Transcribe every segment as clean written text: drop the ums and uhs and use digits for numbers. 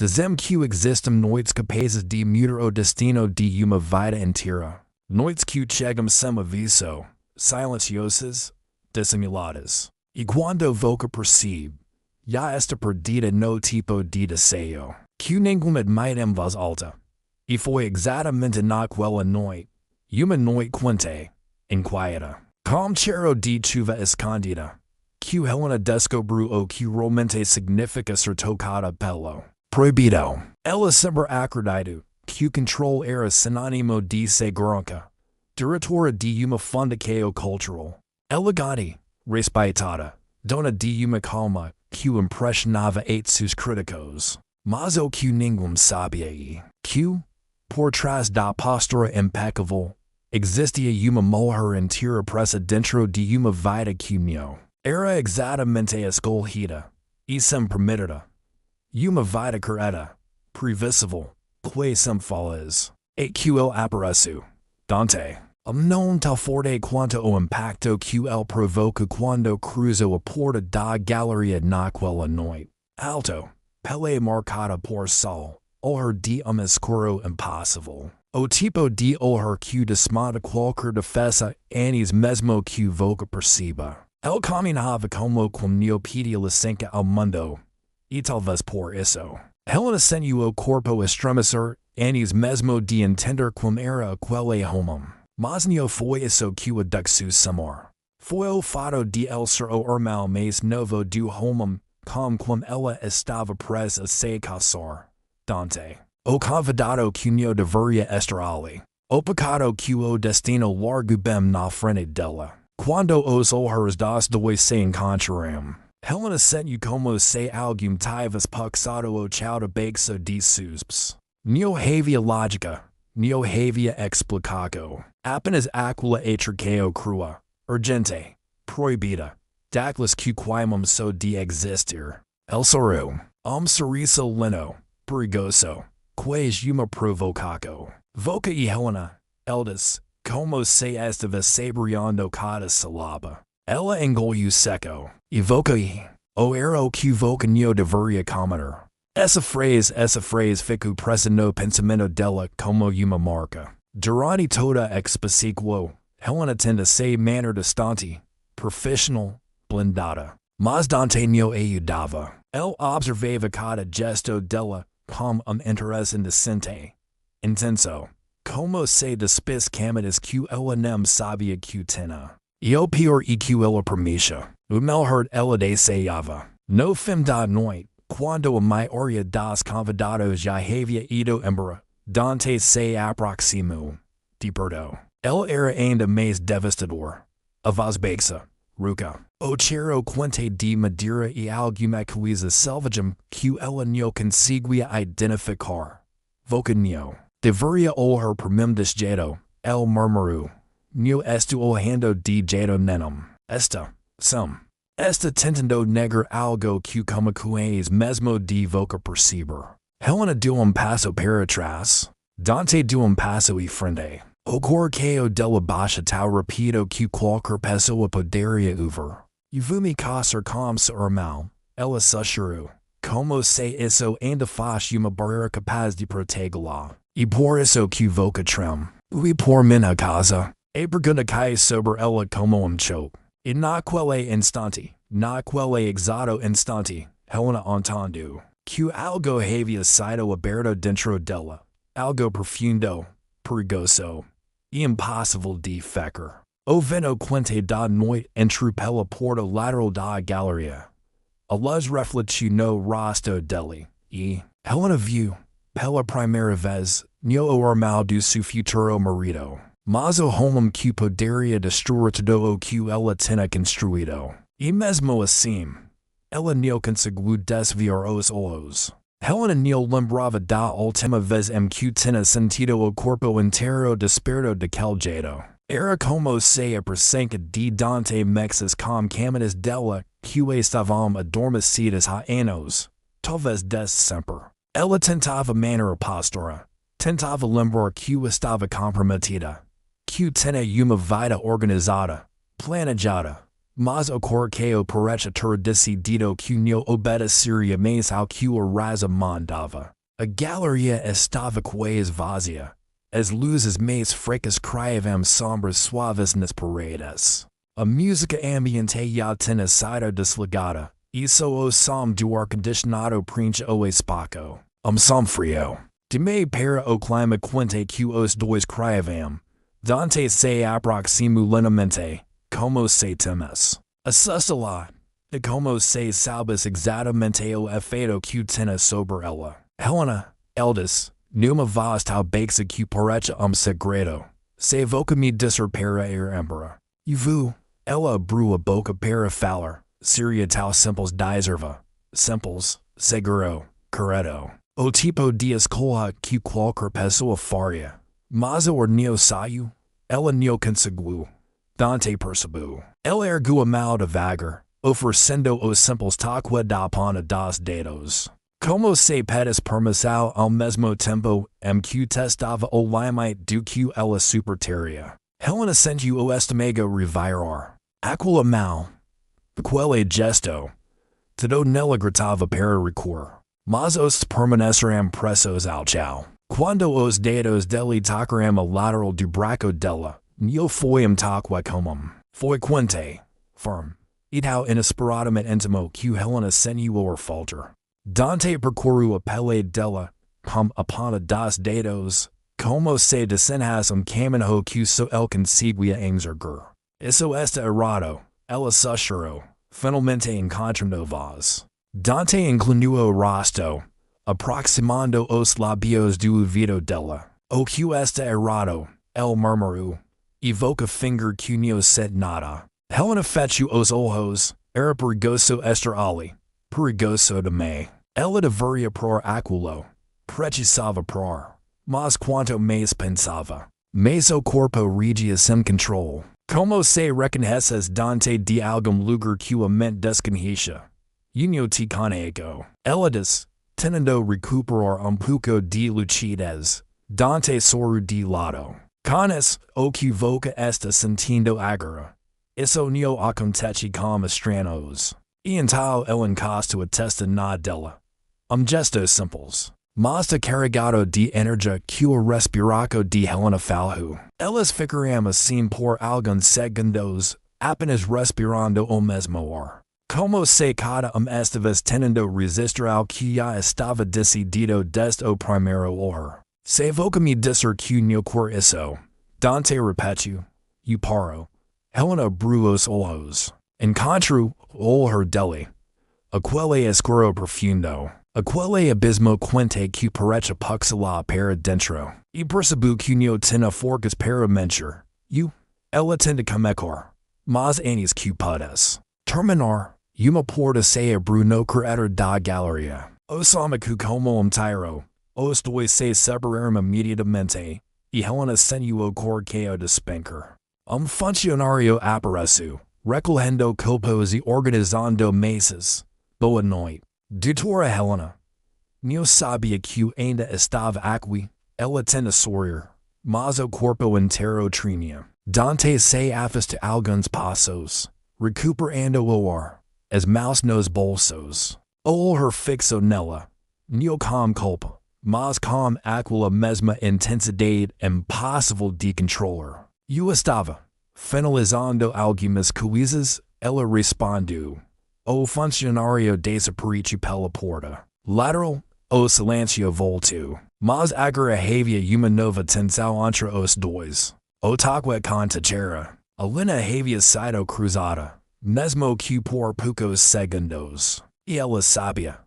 Desem q existem noites capazes de mudar o destino de uma vida inteira. Noites que chegam sem aviso, silenciosas, dissimuladas. E quando voca percebe, já está perdida no tipo de desejo. Que ninguém admite em voz alta. E foi exatamente naquela noite, uma noite quente, inquieta, com cheiro de chuva escondida, que Helena descobriu o que realmente significa ser tocada pelo Proibido. Ela sempre acredito que o controle era sinônimo de segurança, diretora de uma fundação cultural, elegante, respeitada, dona de uma calma que impressionava a seus críticos. Mas o que ninguém sabia que, por trás da postura impecável, existia uma mulher inteira presa dentro de uma vida que não era exatamente escolhida e sem permitida. Uma vida correta, previsível, que sem falhas. E que ele apareceu, Dante, não tão forte quanto o impacto que ele provoca quando cruzou a porta da galeria naquela noite. Alto, pele marcada por sol, olhar de escuro impossível. O tipo de olhar que desmonta qualquer defesa antes mesmo que voca perceba. Ele caminhava como com neopedia licenca ao mundo. E talvez por isso, Helena sentiu o corpo estremecer antes mesmo de entender como era aquele homem. Mas não foi isso que o duxu samor. Foi o fato de ele ser o irmão mais novo do homem como ela estava presa a se casar. Dante. O convidado que não deveria estar ali. O pecado que o destino largou bem na frente dela. Quando os olhos dos dois se encontraram, Helena sentiu como se alguém tivesse puxado o chão debaixo de seus. Não havia lógica, não havia explicação. Apenas aquela etriqueo crua, urgente, proibida, daquelas que queimam só de existir. El sorriu, sorriso lento, perigoso, quais uma provocação. Voca e Helena, eldest, como se estivesse saboreando cada sílaba. Ela engoliu seco, e voca e, o era o que voca não deveria comentar. Essa frase ficou presa no pensamento dela como uma marca. Durante toda a exposição, Helena tende a se manter distante, profissional, blindada. Mas Dante não ajudava. Ele observava cada gesto dela com interesse indecente, intenso, como se despis camadas que ela não sabia que tinha. E o pior é que ela permitia. O melhor ela desejava. No fim da noite, quando a maioria dos convidados já havia ido embora, Dante se aproximou. De perto. Ele era ainda mais devastador. A voz baixa, rouca. O cheiro quente de madeira e alguma coisa selvagem que ela não conseguia identificar. Voca não. Deveria olhar por mim desse jeito, ele murmurou. Não estou olhando de jeito nenhum. Está tentando negar algo que como coes mesmo de voca perceber. Helena deu passo para trás. Dante deu passo e frente. O corqueio dela baixa tão rápido que qualquer pessoa poderia ouvir. E vumi caçar com seu irmão. Ela sussurrou. Como se isso ainda faz uma barreira capaz de protegê-la. E por isso que voca trem. E por minha casa. E pergunta cai sobre ela como choque. E naquele instante, naquele exato instante, Helena entendeu que algo havia sido aberto dentro dela. Algo profundo, perigoso, e impossível de fecar. O vento quente da noite entrou pela porta lateral da galeria. A luz refletiu no rosto dele, e Helena viu, pela primeira vez, não o irmão do seu futuro marido. Mas o homem que poderia destruir tudo o que ela tinha construído. E mesmo assim, ela não conseguiu desviar os olhos. Helena não lembrava da última vez em que tinha sentido o corpo inteiro desperto daquele jeito. Era como se a presença de Dante mexas com camadas dela que estavam adormecidas há anos, talvez desde sempre. Ela tentava manter a postura, tentava lembrar que estava comprometida. Que tinha uma vida organizada, planejada, Mas ocorreo perechatura decidido que no obedeceria mais ao que a raza mandava. A galeria estava quase vazia. As luzes mais fracas criavam sombras suaves nas paredes. A música ambiente já tinha sido desligada. Isso o som do ar-condicionado preenche o espaço. Som frio. De me para o clima quente que os dois criavam. Dante se aproximou lentamente, como se temes. Assusta-la, e como se sabes exatamente o efeito que tinha sobre ela. Helena, eldest, numa voz tal baixa que parece segredo. Se evoca-me dizer para embora. E vu, ela abriu a boca para falar. Seria tal simples diserva. Simples, seguro, correto. O tipo de escola que qualquer pessoa faria. Mas o neo SAIU, ela neo conseguiu. Dante percebeu. Ela ergueu a mão devagar, oferecendo os simples toque da ponta dos dedos. Como se pedis permissão ao mesmo tempo que testava o limite do que ela superteria. Helena sentiu o estômago revirar. Aquela mão, aquele gesto, tudo nela gritava para recor. Mas os permaneceram presos ao chão. Quando os dedos dele tocaram a lateral do braço dela, não foi toque como foi quente, firme, e tal inesperadamente íntimo que Helena sentiu o falter. Dante percorreu a pele dela, com a ponta dos dedos, como se desenhasse caminho que só ele conseguia enxergar. Isso está errado, ela sussurrou, finalmente encontrando voz. Dante inclinou o rosto, aproximando os lábios do ouvido dela. O que está errado, ele murmurou. Evoca finger que não said nada. Helena fechou os olhos, era perigoso estar ali. Perigoso de me. Ela deveria por aquilo. Precisava por. Mas quanto mais pensava, mais o corpo regia sem controle. Como se reconheces Dante de algum lugar que a mente desconhecia. Unio te conego. Ela diz, tentando recuperar pouco de lucidez. Dante sorriu de lado. Canes, o que voca está sentindo agora. Isso não acontece com estranhos. E então ele encostou a testa na dela. Gesto simples. Mas carregado de energia que o respiraco de Helena falhou. Elas ficaram assim por alguns segundos, apenas respirando o mesmo ar. Como se cada estivesse tentando resistir ao que já estava decidido desde o primeiro hora. Se evoca-me dizer que não quer isso. Dante repetiu. E parou. Helena abriu os olhos. Encontrou o olhar dele. Aquele escuro profundo. Aquele abismo quente que parece puxá-la para dentro. E percebeu que não tinha forças para mentir. Ela tenta começar. Mas antes que pudesse terminar, uma porta se abriu no corredor da galeria. O somaco como tiro. Os dois se separaram imediatamente, e Helena sentiu o corqueio de spanker. Funcionário apareceu, recolhendo copos e organizando mesas. Boa noite, doutora Helena. Não sabia que ainda estava aqui, ela tinha sorrir, mas o corpo inteiro tremia. Dante se afasta alguns passos, recuperando o ar, as mãos nos bolsos. O olhar fixo nela, não com culpa, mas com aquela mesma intensidade impossível de controlar. Eu estava finalizando algumas coisas, ela respondeu. O funcionário desapareceu pela porta. Lateral, o silêncio voltou. Mas agora havia uma nova tensão entre os dois. O toque contagiara. A linha havia sido cruzada, mesmo que por poucos segundos. E ela sabia,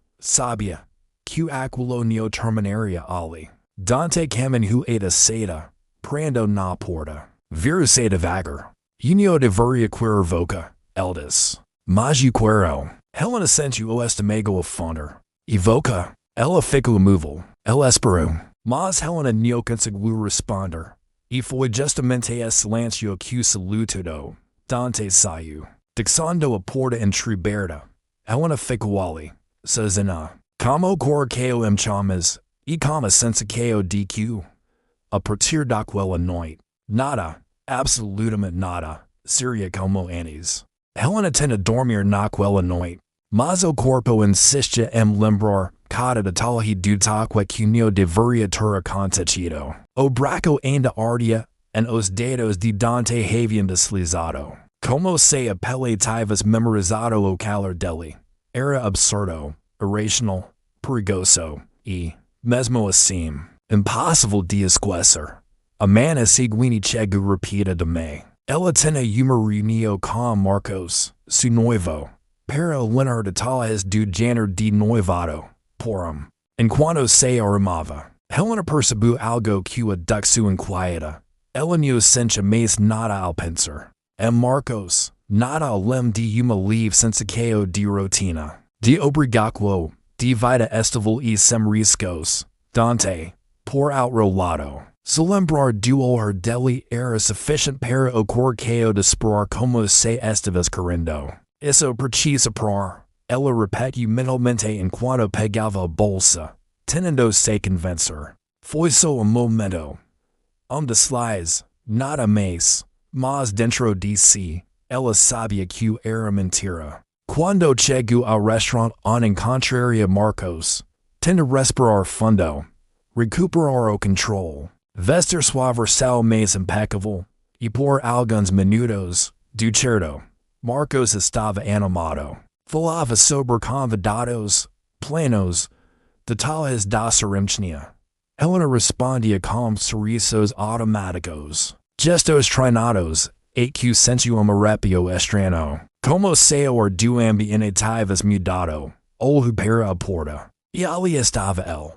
que aquilo não terminaria ali. Dante caminhou a saída, prendo na porta. Virou-se devagar. Não deveria querer voca, eldest. Mas eu quero. Helena sentiu o estômago afundar. E voca, ela ficou imóvel. Ela esperou. Mas Helena não conseguiu responder. E foi justamente esse silêncio que o salutou. Dante saiu. Deixando a porta entreaberta. Helena ficou ali, sozinha. Como corqueio chamas, e como sensaqueio de que, a partir daquela noite, nada, absolutamente nada, seria como antes. Helena tenta dormir naquela noite. Mas o corpo insiste lembrar cada detalhe do taque que não deveria ter acontecido. O braço ainda ardia, os dedos de Dante haviam deslizado. Como se a pele tivesse memorizado o calor dele. Era absurdo, irracional, perigoso, mesmo assim, impossível de esquecer. A mana seguinte chegou repetidamente. Ela tinha uma reunião com Marcos, seu noivo, para lembrar detalhes do género de noivado, porém, enquanto se arrumava. Helena percebeu algo que a deixou inquieta. Ela não sentia mais nada ao pensar. Marcos, nada além de uma leve sensação de rotina. De obrigação, de vida estável e sem riscos. Dante, por outro lado, se lembrar do olhar dele era suficiente para o corqueio de esperar como se estivesse querendo. Isso precisa parar. Ela repetiu mentalmente enquanto pegava a bolsa, tentando se convencer. Foi só momento. Deslize, nada mais. Mas dentro de si, ela sabia que era mentira. Quando chegou ao restaurante encontraria Marcos. Tenta respirar fundo. Recuperar o controle. Vestir sua versão mais impecável. E por alguns minutos, do certo, Marcos estava animado. Falava sobre convidados, planos, detalhes da cerimônia. Helena respondia com sorrisos automáticos. Gestos treinados, que sentiu arrepio estranho. Como se o ar do ambiente tivesse mudado. Olhou para a porta. E ali estava ele.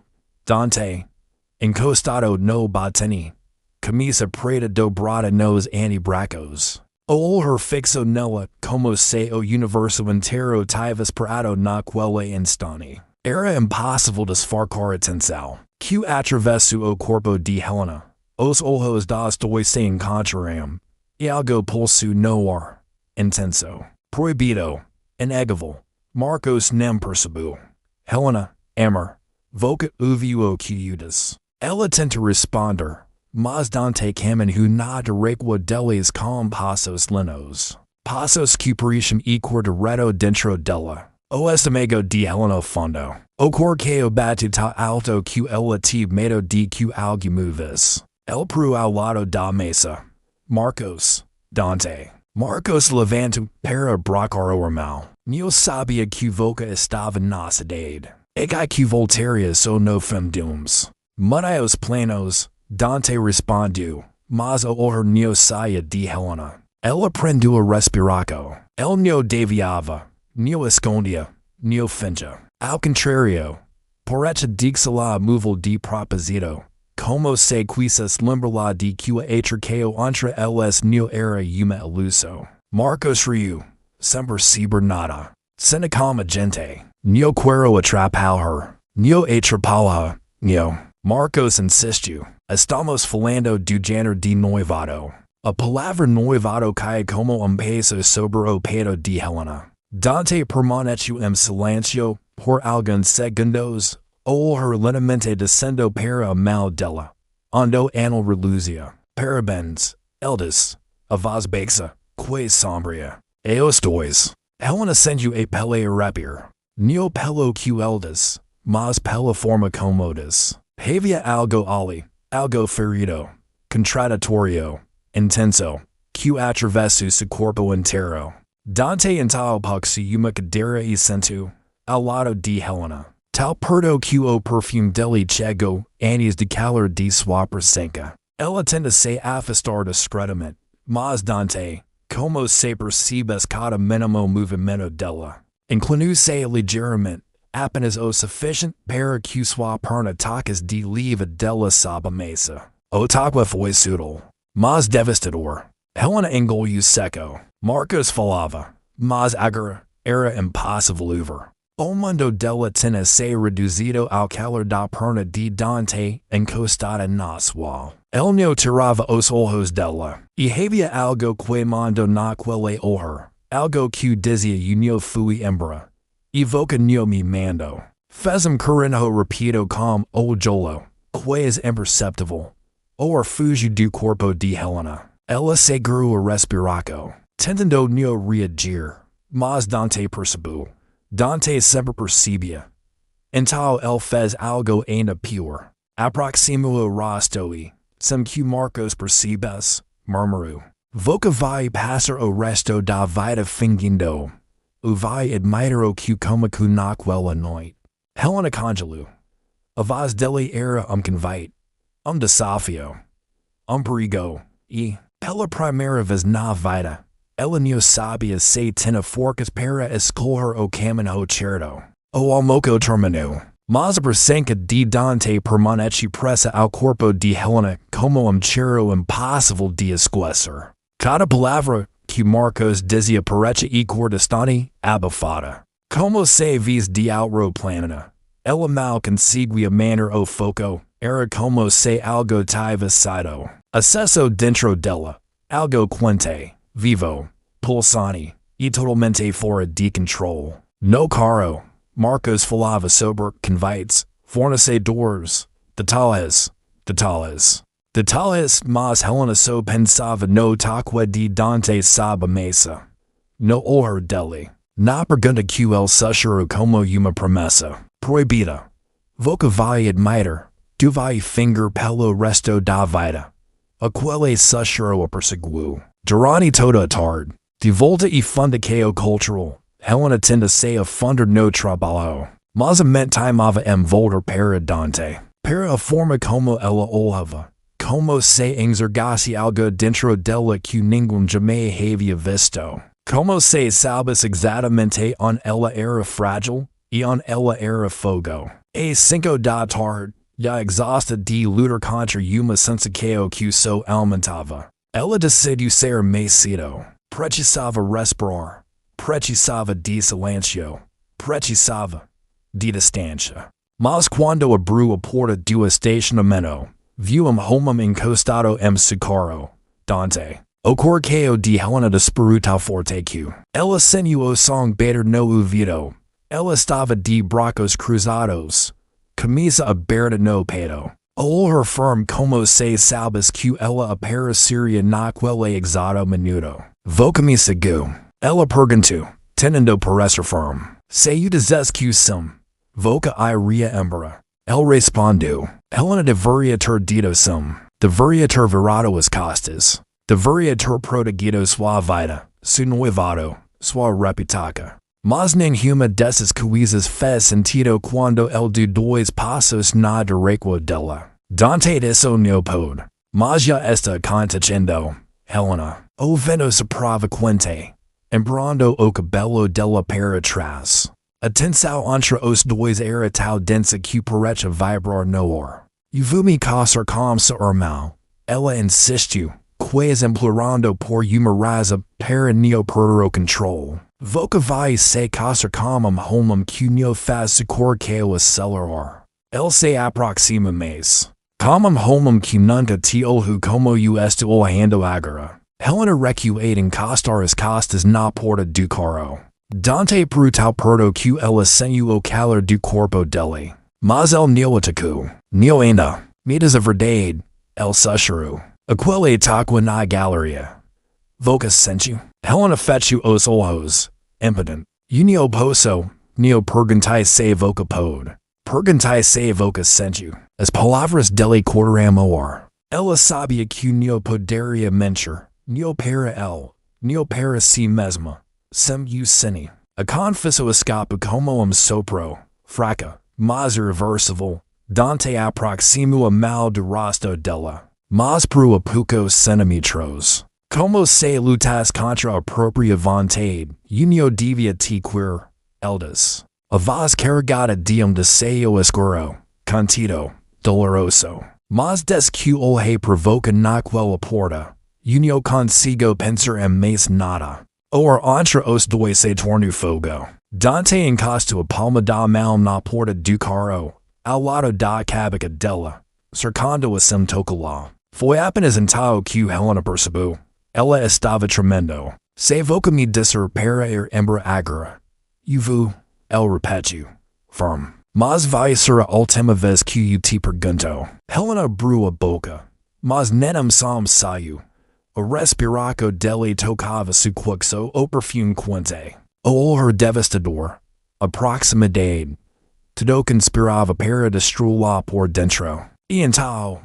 Dante, encostado no batente. Camisa preta dobrada nos antebraços. O olhar fixo nela como se o universo inteiro tivesse parado naquele instante. Era impossível disfarçar atenção. Que atravessou o corpo de Helena. Os olhos dos dois se encontraram. E algo pulsou no ar. Intenso. Proibido. Inegável. Marcos não percebeu. Helena, amor. Voca ouviu o que disse. Ela tenta responder. Mas Dante caminhou na direita deles com passos lentos. Passos que pareciam ir direto dentro dela. O estômago de Helena fundo. O corqueio bateu tão alto que ela teve medo de que algo movesse. Ele parou ao lado da mesa. Marcos. Dante. Marcos levantou para abraçar o irmão. Não sabia que Voca estava na cidade. E que voltaria só no fim dos. Mudei os planos. Dante respondeu, mas o olhar não saía de Helena. Ela prendeu a respiração. Ele não deviava, não escondia, não fingia. Ao contrário, parece deixá-la móvel de propósito, como se quisesse lembrar-la de que o acercao entre eles não era uma ilusão. Marcos riu, sem perceber nada. Senta como gente. Não quero atrapalhar, não atrapalhar, não. Marcos insistiu. Estamos falando do género de noivado. A palavra noivado cai como peso sobre o peito de Helena. Dante permaneceu em silêncio por alguns segundos, o olhar lentamente descendo para a mão dela. Onde anel reluzia. Parabéns, ele disse. A voz baixa, quase sombria. E os dois. Helena sentiu a pele arrepiar. Não pelo que ele disse, mas pela forma como disse. Havia algo ali. Algo ferido, contraditório, intenso, que atravessou seu corpo inteiro. Dante então pôs uma cadeira e sentou, ao lado de Helena. Tal perto que o perfume dele chegou, antes de calor de sua presença. Ela tenta se afastar discretamente, mas Dante, como se percebesse cada mínimo movimento dela, inclinou-se ligeiramente. Apenas o suficiente para que sua perna tocasse de leve dela sob a mesa. O toque foi sutil, mas devastador. Helena engoliu seco. Marcos falava, mas agora era impossível ouvir. O mundo dela tinha se reduzido ao calor da perna de Dante encostada na sua. Ele não tirava os olhos dela, e havia algo queimando naquele olhar, algo que dizia não fui embora. Voca não me mando. Fez carinho repetido com o jolo, quase imperceptível. O ar fugiu do corpo de Helena. Ela segurou a respiração. Tentando neo reagir, mas Dante percebu. Dante sempre percebia. Então ele fez algo ainda pior. Aproximou rostoi, sem que Marcos percebesse, murmurou. Voca vai passar o resto da vida fingindo. O vai admirar o que como naquela noite. Helena congelou. A voz dele era convite, desafio, perigo, e, pela primeira vez na vida, ela não sabia se tinha forças para escolher o caminho certo. O almoço terminou, mas a presença de Dante permanece presa ao corpo de Helena como cheiro impossível de esquecer. Cada palavra que Marcos dizia parecia distante, abafada. Como se vis de outro planeta. Ela mal conseguia manter o foco, era como se algo tivesse sido acesso dentro dela, algo quente, vivo, pulsante, e totalmente fora de controle. No carro, Marcos falava sobre convites, fornecedores, detalhes, mas Helena só pensava no toque de Dante sob a mesa. No olhar dele. Na pergunta que ele sussurrou como uma promessa. Proibido. Voca vai admirar, tu vai fingir pelo resto da vida. Aquele sussurro a perseguiu. Durante toda a tarde, de volta e funda que o cultural, Helena tende se a fundar no trabalho. Mas a mente timava voltar para Dante. Para a forma como ela olhava. Como se enxergasse algo dentro dela que ninguém jamais havia visto. Como se sabes exatamente onde ela era frágil e onde ela era fogo. E 5 da tarde, já exausta de lutar contra uma sensação que só aumentava. Ela decidiu ser mais cedo. Precisava respirar. Precisava de silêncio. Precisava de distância. Mas quando abriu a porta do estacionamento, viu homem encostado seu carro. Dante. O corqueio de Helena despertou forte que ela sentiu o som bater no ouvido. Ela estava de braços cruzados, camisa aberta no peito. O olhar firme como se sabes que ela apareceria naquele exato minuto. Voca-me seguiu. Ela perguntou, tentando parecer firme. Se dizes que sim, voca iria embora. Ele respondeu. Helena deveria ter dito sim. Deveria ter virado as costas. Deveria ter protegido sua vida, seu noivado, sua reputação. Mas nenhuma dessas coisas fez sentido quando ele deu 2 passos na direita dela. Dante isso não pôde. Mas já está acontecendo, Helena. O vento soprava quente, embrando o cabelo dela para trás. A tensão entre os dois era tão densa que parecia vibrar no ar. Vou-me casar com seu irmão. Ela insistiu, quase implorando por uma razão para não perder o controle. Voca vai se casar com homem que não faz seu corqueio acelerar. Ele se aproxima mais. Como homem que nunca te olhou como estou olhando agora. Helena recuou encostar as costas na porta do carro. Dante perguntou perto que ela sentiu o calor do corpo dele. Mas ele não atacou. Não ainda. Me diz a verdade, ele sussurrou. Aquele toque na galeria. Voca sentiu. Helena fechou os olhos. Impotente. Não posso, não perguntei se Voca pôde. Perguntei se Voca sentiu. As palavras dele cortaram o ar. Ela sabia que não poderia mentir. Não para ele. Não para si mesma. Sem o cine. A confissão escapa como sopro. Fraca, mas irreversível. Dante aproximou a mal do rosto dela. Mas por a poucos centímetros. Como se lutasse contra a própria vontade, não devia te querer, Eldas. A voz carregada de desejo escuro, contido, doloroso. Mas des que o rei provoca naquela porta, não consigo pensar em mais nada. O ar entre os dois se tornou fogo. Dante encostou a palma da mão na porta do carro, ao lado da cabeça dela, cercando-a sem tocá-la. Foi apenas então que Helena percebeu. Ela estava tremendo. Se Voca-me dizer para ir embora agora. Vou, ele repetiu. Firme. Mas vai ser a última vez que te pergunto. Helena abriu a boca. Mas nem som saiu. o respiraco delle tocava su quixo o perfume quente, o olor devastador, a proximidade, todo conspirava para destruirla por dentro, e então,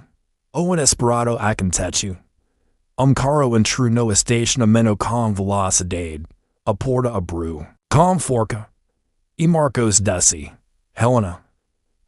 o inesperado aconteceu. Caro entrou no estacionamento com velocidade, a porta abriu, com forca, e Marcos desce. Helena.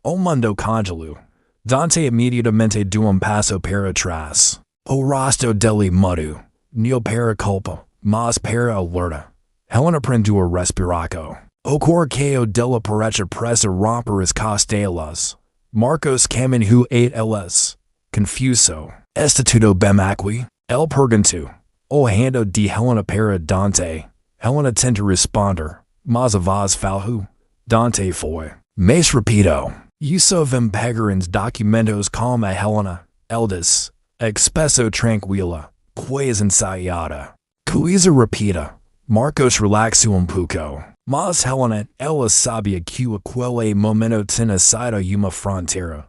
O mundo congelou. Dante imediatamente deu passo para trás. O rosto dele mudou. Não para culpa, mas para alerta. Helena prendeu o respiraco. O corqueio dela parecia presa romper as costelas. Marcos caminhou a elas. Confuso. Está tudo bem aqui? Ele perguntou. Olhando de Helena para Dante. Helena tentou responder, mas a voz falhou. Dante foi. Mais rápido. Uso vim pegar uns documentos com a Helena. Eldis. Expresso tranquila. Quase ensaiada. Coisa rápida. Marcos relaxou pouco. Mas Helena, ela sabia que aquele momento tinha sido uma fronteira.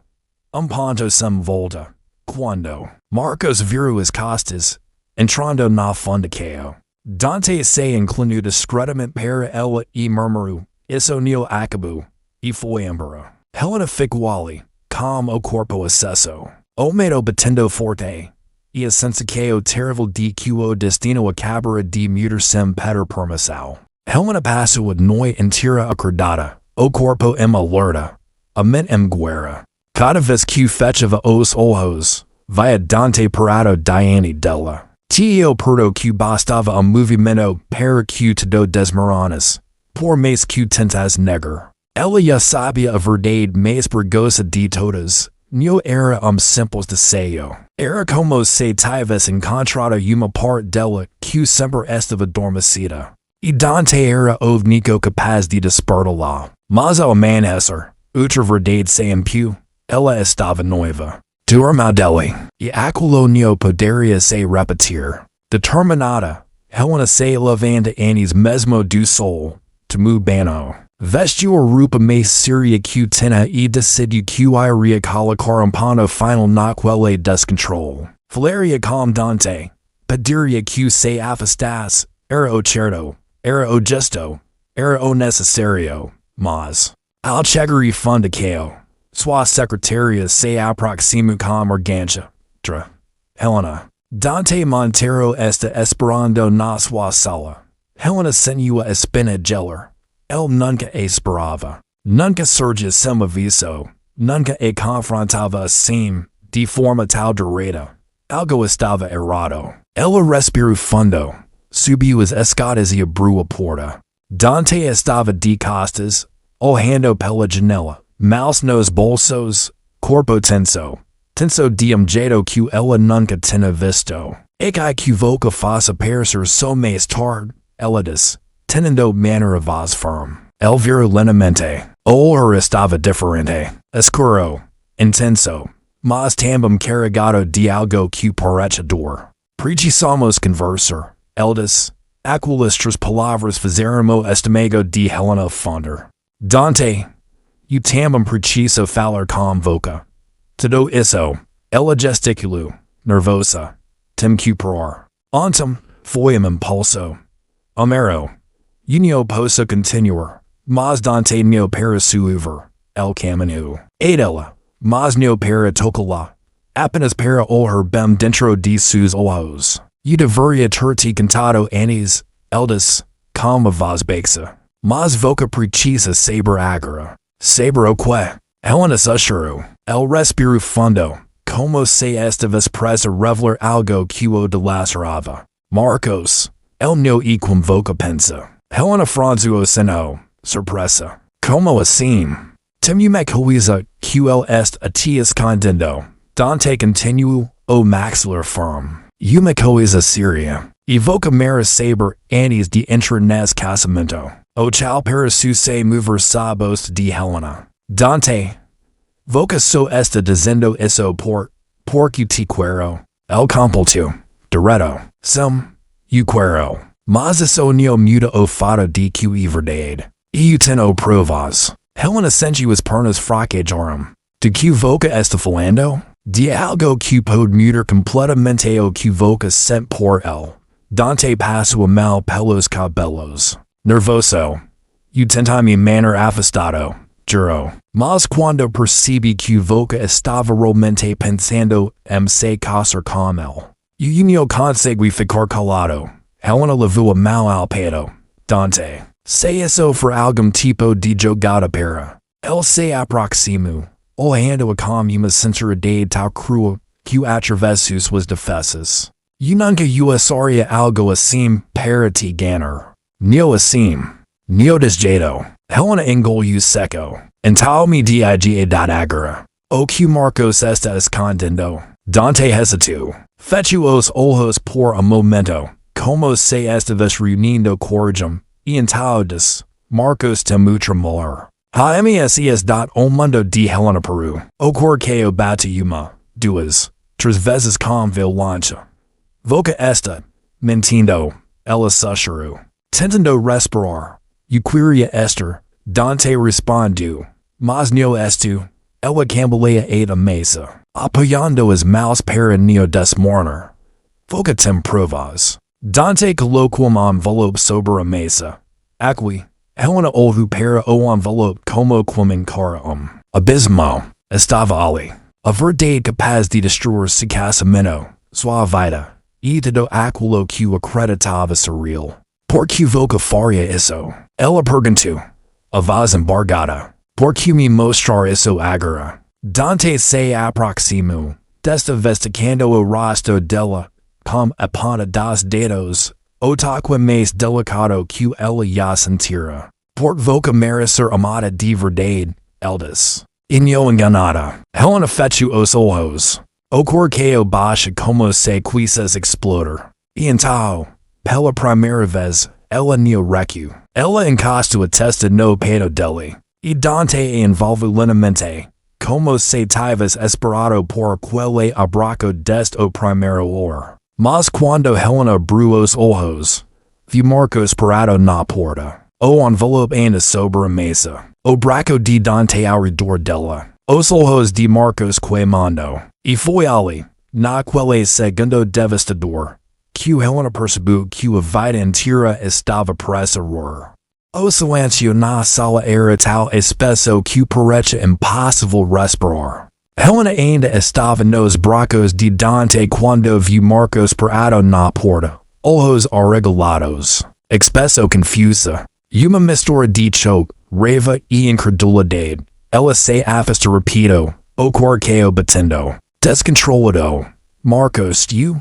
Ponto sem volta. Quando Marcos virou as costas, entrando na fundação, Dante se inclinou discretamente para ela e murmurou, isso não acabou, e foi embora. Helena ficou ali, com o corpo aceso, o medo batendo forte, e a sensação terrível de que o destino acabara de mudar sem pedir permissão. Helena passou a noite inteira acordada, o corpo em alerta, a mente em guerra. Cada vez que fechava os olhos, via Dante parado diante dela. Tio perdo que bastava movimento para que todo desmoronasse, por mais que tentasse negar. Ela já sabia a verdade mais perigosa de todas. Não era simples desejo. Era como se tivesse encontrado uma parte dela que sempre estava adormecida. E Dante era o único capaz de despertá-la. Mas ao amanhecer, outra verdade se impiu. Ela estava noiva. Turma dele. E aquilo não poderia se repetir. Determinada, Helena se levanta antes mesmo do sol. Tomou banho. Vestiu a roupa mais séria que tinha e decidiu que iria colocar ponto final naquele descontrole. Falaria com Dante. Pediria que se afastasse. Era o certo. Era o justo. Era o necessário. Mas, ao chegar e fundação, sua secretária se aproximou com urgência. Helena. Dante Montero está esperando na sua sala. Helena sentiu a espina gelar. Ele nunca esperava. Nunca surgia sem aviso. Nunca confrontava assim, de forma tal direta. Algo estava errado. Ela respirou fundo. Subiu as escadas e abriu a porta. Dante estava de costas, olhando pela janela. Mãos nos bolsos, corpo tenso. Tenso de jeito que ela nunca tinha visto. E que voca faça parecer só mais tarde, ela disse, tendo manera voz firme. Ele virou lentamente. O olor estava diferente. Escuro. Intenso. Mas também carregado de algo que parecia dor. Precisamos conversar. Ele disse. Aquelas três palavras fizeram o estômago de Helena fonder. Dante. Eu também preciso falar com voca. Tudo isso. Ela gesticulou. Nervosa. Tem que parar. Então, foi impulso. Homero. Eu não posso continuar. Mas Dante não para suiver. El caminho. E ela. Mas não para tocá-la. Apenas para olhar bem dentro de seus olhos. Eu deveria ter te contado antes. Ele disse. Com a voz baixa. Mas voca precisa saber agora. Saber o que? Helena sussurrou. Ele respirou fundo. Como se estivesse presa a revelar algo que o dilacerava. Marcos. Ele não e com voca pensa. Helena franziu o seno. Surpresa. Como assim? Tem uma coisa que ele está a te escondendo. Dante continuou, o maxillar firme. Uma coisa séria. E voca mera saber antes de entrar nesse casamento. O chal para su se mover sabos de Helena. Dante. Voca só está dizendo isso porque te quero. El completo. Direto. Eu quero. Mas isso não muda o fato de que é verdade. Eu tenho provas. Helena sentiu as pernas fraquejaram. De que voca está falando? De algo que pode mudar completamente o que voca sent por él. Dante passo mal pelos cabelos. Nervoso. Tenta mi manner afastado. Juro. Mas cuando percebi que voca estava realmente pensando se casar com él. No consegui ficar calado. Helena levou a mal al peito. Dante. Se isso for algum tipo de jogada para. El se aproximo. Olhando a com uma sinceridade tal crua que atravessos was defesas. Nunca usaria algo assim para te ganhar. Neo assim. Neo desjeito. Helena engoliu seco. Então me diga agora. O que Marcos está escondendo. Dante hesitou. Fecho os olhos por a momento. Como se estivesse reunindo coragem. E então Marcos te mucho HMSES. O mundo de Helena Peru. O corqueo bate uma, duas, três vezes com violência. Voca esta, mentindo, ela sussurrou. Tentando respirar. Queria estar. Dante respondeu. Mas no esto. Ela cambaleia a mesa. Apoiando as mãos para neo desmornar. Voca tem provas. Dante colocou uma envelope sobre a mesa. Aqui. Helena olhou para o envelope como quem encara abismo. Estava ali. A verdade capaz de destruir seu casamento, sua vida, e todo aquilo que acreditava ser real. Por que voca faria isso? Ela perguntou. A voz embargada. Por que me mostrar isso agora? Dante se aproximou, desta vez tocando o rosto dela, com a ponta dos dedos, o toque mais delicado que ela já sentira. Por voca merecer amada de verdade, eldis. Inho enganada. Helena fecho os olhos. O corqueo baixa como se quisesse explodir. E então, pela primeira vez, ela neo recu. Ela encosta a testa no peito dele. E Dante a envolve lentamente, como se tivesse esperado por aquele abraço deste o primeiro olhar. Mas quando Helena abriu os olhos, viu Marcos parado na porta. O envelope ainda sobre a mesa. O braço de Dante ao redor dela. Os olhos de Marcos queimando. E foi ali, naquele segundo devastador, que Helena percebeu que a vida inteira estava presa a roer. O silêncio na sala era tal espesso que parecia impossível respirar. Helena ainda estava nos braços de Dante quando viu Marcos parado na porta, olhos arregalados, expresso confusa, uma mistura de choque, raiva e incredulidade. Ela se afasta rápido, o corqueo batendo, descontrolado. Marcos, tu?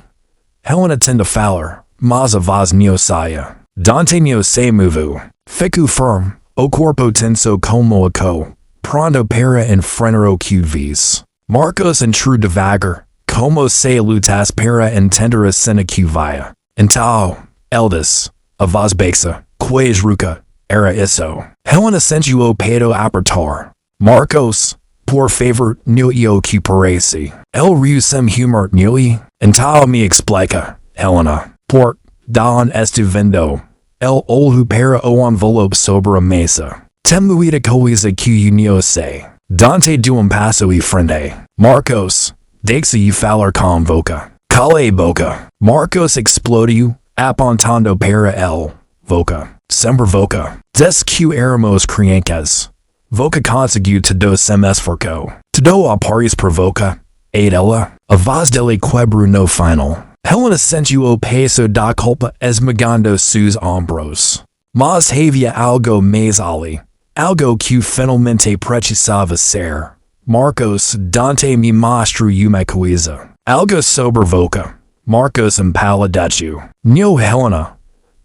Helena tenta falar, mas a voz não saia. Dante não se moveu. Ficou firme, o corpo tenso como eco, pronto para enfrentar o que vis. Marcos entrou devagar, como se lutasse para entender a cena que via. Então, eldis, a voz baixa, quase rouca, era isso. Helena sentiu o peito apertar. Marcos, por favor, não o que parece. El riu sem humor, não é? Então me explica, Helena. Por donde este vendo? El olhou para o envelope sobre a mesa. Tem muita coisa que eu não sei. Dante deu passo e frente. Marcos, deixe-o falar com voca. Cala a boca. Marcos explodiu, apontando para el. Voca. Sempre voca. Des que éramos crianças. Voca conseguiu todo sem esforço. Todo a paris provoca. Ela. A voz dele quebrou no final. Helena sentiu o peso da culpa esmagando seus ombros. Mas havia algo mais ali. Algo que finalmente precisava ser. Marcos, Dante me mostrou uma coisa. Algo sobre Voca. Marcos empalideceu. Não Helena.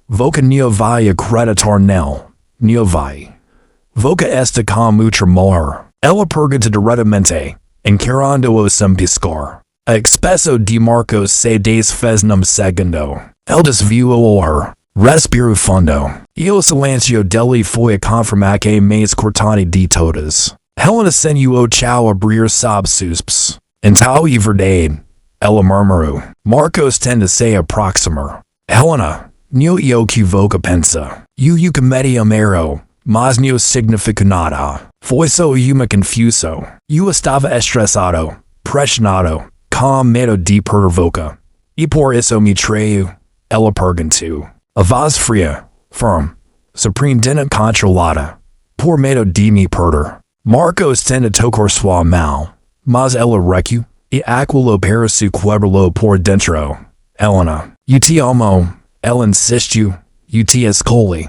Voca não vai acreditar nele. Não vai. Voca está com muito amor. Ela pergunta diretamente, encarando-o sem piscar. A expresso de Marcos se desfez num segundo. Ele desviou o olhar. Respirou fundo. E o silêncio dele foi a confirmar que mais cortante de todas. Helena sentiu o chão abrir sob susps. Então e verdade. Ela murmurou. Marcos tende se aproximar. Helena, não o que Voca pensa. O que media amero, mas não significa nada. Foi só uma confuso. Eu estava estressado. pressionado, com medo de pervoca, e por isso me traiu, ela perguntou. A voz fria, firme, surpreendente controlada, por medo de me perder. Marcos tenta tocar sua mão, mas ela recua, e aquilo parece quebrar-lo por dentro. Helena, eu te amo, ela insistiu, eu te escolhi.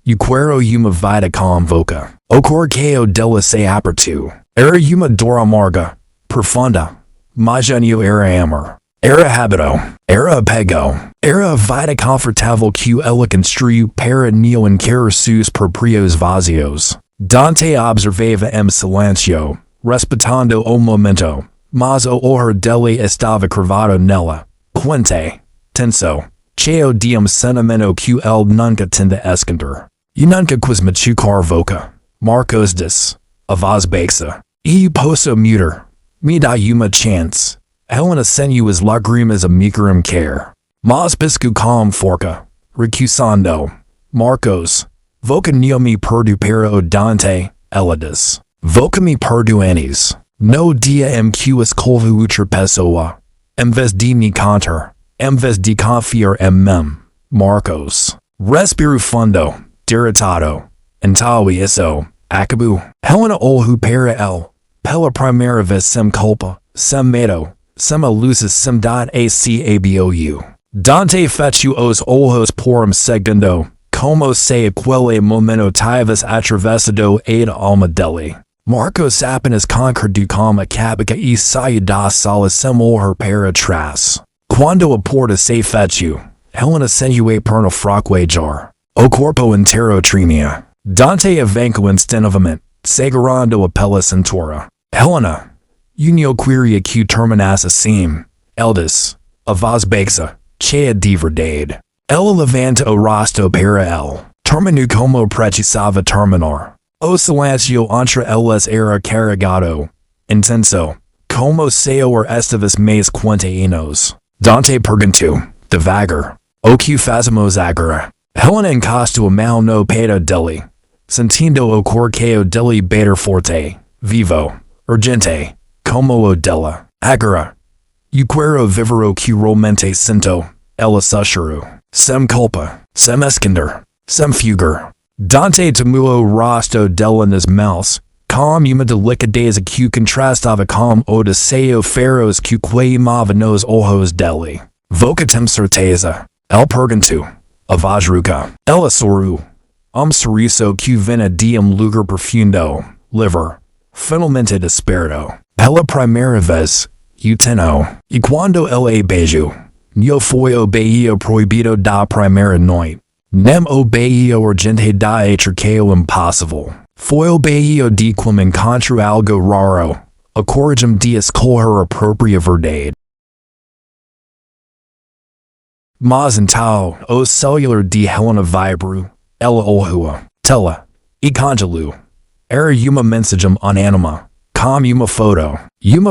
Eu quero uma vida com voca. O corqueio dela se apertou. Era uma dor amarga, profunda, mas já não era amor. Era hábito, era apego, era a vida confortável que ela construiu para não encarar seus próprios vazios. Dante observava em silêncio, respeitando o momento, mas o olhar dele estava cravado nela, quente, tenso, cheio de sentimento que ele nunca tenta esconder. E nunca quis machucar voca. Marcos disse, a voz baixa. E posso mutar. Me dá uma chance. Helena sentiu as lágrimas a me querer. Mas pisco com forca, recusando. Marcos, voca não me perdoe para o Dante, ela disse. Voca me perdoe antes. No dia em que escolhi outra pessoa. Em vez de me contar. Em vez de confiar em mim. Marcos. Respiro fundo. Irritado. Então isso, acabou. Helena olhou para ele. Pela primeira vez sem culpa, sem medo, sem luzes, sem acabou. Dante fechou os olhos por segundo, como se aquele momento tivesse atravessado a alma dele. Marcos apenas concordou com a cabeça e saiu da sala sem olhar para trás. Quando a porta se fechou, Helena sentiu a perna fraquejar. O corpo inteiro tremia. Dante avançou instintivamente, segurando a pela cintura. Helena, eu não queria que terminasse assim. Ele disse, a voz baixa, cheia de verdade. Ela levanta o rosto para ele. Terminou como precisava terminar. O silêncio entre elas era carregado, intenso, como se o estivesse mais 40 anos. Dante perguntou, devagar, o que fazemos agora? Helena encostou a mão no peito dele, sentindo o corqueio dele bater forte, vivo, urgente, como o dela. Agora, eu quero viver o que realmente sinto, ela sussurrou. Sem culpa, sem esconder, sem fugir. Dante tomou o rosto dela nas mãos, com uma delicadeza que contrastava com o desejo feroz que queimava nos olhos dele. Voca tem certeza? Ele perguntou. A voz rouca. Ela sorriu. Sorriso que vinha de lugar profundo, livre, finalmente desperto. Pela primeira vez, eu tenho. E quando ele beijou, não foi o beijo proibido da primeira noite. Nem o beijo urgente da atraqueio impossível. Foi o beijo de quem encontrou algo raro, a coragem de escolher a própria verdade. Mas então, o celular de Helena vibrou, ela olhou, tela, e congelou. Era uma mensagem anônima, com uma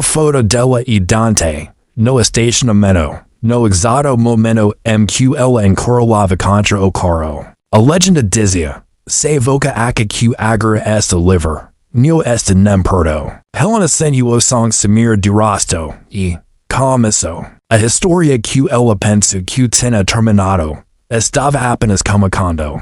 foto dela e Dante, no estacionamento, no exato momento em que ela encorolava contra o carro. A legenda dizia, se voca aca que agora está livre, não está nem perto. Helena sentiu o som sumir de rosto, e, com isso, a história que ela pensou que tinha terminado, estava apenas começando.